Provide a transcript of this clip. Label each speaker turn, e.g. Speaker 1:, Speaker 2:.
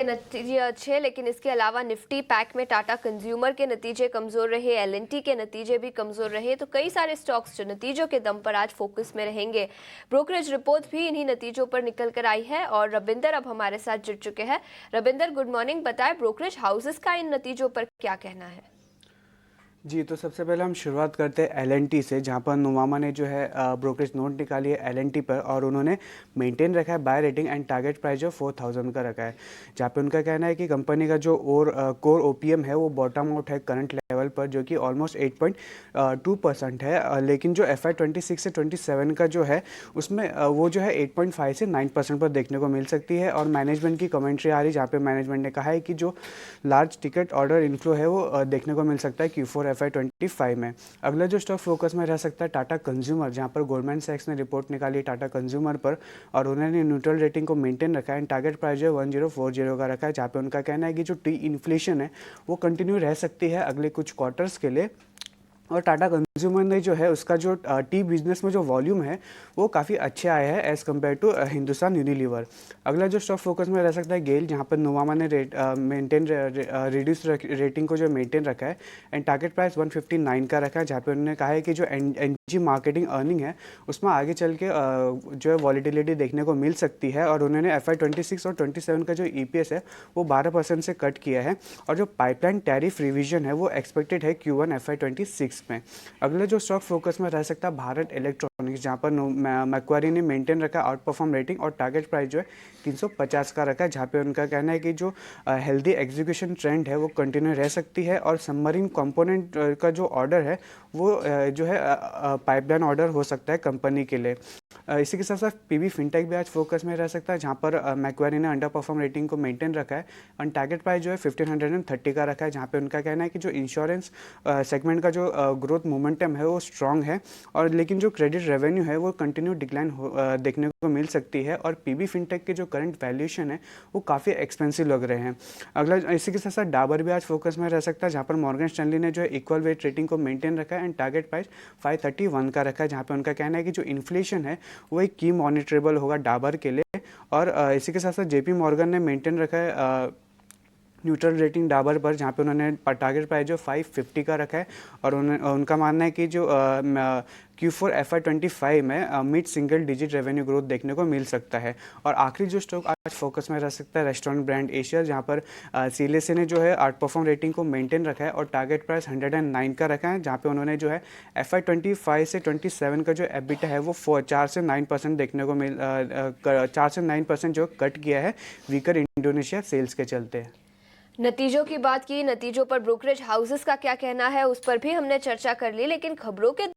Speaker 1: नतीजे अच्छे, लेकिन इसके अलावा निफ्टी पैक में टाटा कंज्यूमर के नतीजे कमजोर रहे, एलएनटी के नतीजे भी कमजोर रहे। तो कई सारे स्टॉक्स जो नतीजों के दम पर आज फोकस में रहेंगे। ब्रोकरेज रिपोर्ट भी इन्हीं नतीजों पर निकल कर आई है और रविंदर अब हमारे साथ जुड़ चुके हैं। Ravinder, good morning. बताएं ब्रोकरेज हाउसेस का इन नतीजों पर क्या कहना है?
Speaker 2: जी, तो सबसे पहले हम शुरुआत करते हैं एलएनटी से, जहाँ पर नुवामा ने जो है ब्रोकरेज नोट निकाली है एलएनटी पर, और उन्होंने मेंटेन रखा है buy rating and target price जो 4000 का रखा है। जहाँ पे उनका कहना है कि कंपनी का जो कोर ओपीएम है वो बॉटम आउट है करंट लेवल पर, जो कि ऑलमोस्ट 8.2% है। लेकिन जो FY26 से 27 का जो है उसमें वो जो है 8.5 से 9% पर देखने को मिल सकती है। और मैनेजमेंट की कमेंट्री आ रही, जहाँ पे मैनेजमेंट ने कहा है कि जो लार्ज टिकट ऑर्डर इनफ्लो है वो देखने को मिल सकता है Q4 FY25 में। अगला जो स्टॉक फोकस में रह सकता है टाटा कंज्यूमर, जहां पर गोल्डमैन सैक्स ने रिपोर्ट निकाली टाटा कंज्यूमर पर, और उन्होंने न्यूट्रल रेटिंग को मेंटेन रखा है एंड टारगेट प्राइस जो 1040 का रखा है। जहाँ पे उनका कहना है कि जो टी इन्फ्लेशन है वो कंटिन्यू रह सकती है अगले कुछ क्वार्टर्स के लिए। और टाटा कंज्यूमर ने जो है उसका जो टी बिजनेस में जो वॉल्यूम है वो काफ़ी अच्छे आए हैं as compare to Hindustan Unilever. अगला जो स्टॉक फोकस में रह सकता है गेल, जहाँ पर नुवामा ने मेंटेन रिड्यूस रेटिंग को जो मेंटेन रखा है एंड टारगेट प्राइस 159 का रखा है। जहाँ पे उन्होंने कहा है कि जो एनजी मार्केटिंग अर्निंग है उसमें आगे चल के जो है वॉलीटिलिटी देखने को मिल सकती है। और उन्होंने FY26 और 27 का जो EPS है वो 12% से कट किया है। और जो पाइपलाइन टैरिफ रिवीजन है वो एक्सपेक्टेड है Q1 FY26 में। अगला जो स्टॉक फोकस में रह सकता है भारत इलेक्ट्रॉनिक्स, जहाँ पर मैक्वारी ने मेंटेन रखा आउट परफॉर्म रेटिंग और टारगेट प्राइस जो है 350 का रखा है। जहाँ पे उनका कहना है कि जो हेल्दी एग्जीक्यूशन ट्रेंड है वो कंटिन्यू रह सकती है। और सबमरीन कंपोनेंट का जो ऑर्डर है वो जो है पाइपलाइन ऑर्डर हो सकता है कंपनी के लिए। इसी के साथ साथ पीबी फिनटेक भी आज फोकस में रह सकता है, जहाँ पर मैक्वारी ने अंडर परफॉर्म रेटिंग को मेंटेन रखा है और टारगेट प्राइस जो है 1530 का रखा है। जहाँ पे उनका कहना है कि जो इंश्योरेंस सेगमेंट का जो ग्रोथ मोमेंटम है वो स्ट्रांग है, और लेकिन जो क्रेडिट रेवेन्यू है वो कंटिन्यू डिक्लाइन देखने को मिल सकती है। और पीबी फिनटेक के जो करंट वैल्यूएशन है वो काफ़ी एक्सपेंसिव लग रहे हैं। अगला इसी के साथ साथ डाबर भी आज फोकस में रह सकता है, जहाँ पर मॉर्गन स्टैनली ने जो है इक्वल वेट रेटिंग को मेंटेन रखा है एंड टारगेट प्राइस 531 का रखा है। जहाँ पे उनका कहना है कि जो इन्फ्लेशन है वो एक की मॉनिटरेबल होगा डाबर के लिए। और इसी के साथ साथ JP मॉर्गन ने मेंटेन रखा है न्यूट्रल रेटिंग डाबर पर, जहाँ पे उन्होंने टारगेट प्राइस जो 550 का रखा है। और उनका मानना है कि जो Q4 FY25 में mid single digit revenue growth देखने को मिल सकता है। और आखिरी जो स्टॉक आज फोकस में रह सकता है रेस्टोरेंट ब्रांड एशिया, जहाँ पर CLSA ने जो है आउट परफॉर्म रेटिंग को मेंटेन रखा है और टारगेट प्राइस 109 का रखा है। जहाँ पे उन्होंने जो है FY25 से 27 का जो EBITDA है वो 4 से 9% देखने को 4 से 9% जो कट किया है वीकर इंडोनेशिया सेल्स के चलते।
Speaker 1: नतीजों की बात की, नतीजों पर ब्रोकरेज हाउसेस का क्या कहना है उस पर भी हमने चर्चा कर ली, लेकिन खबरों के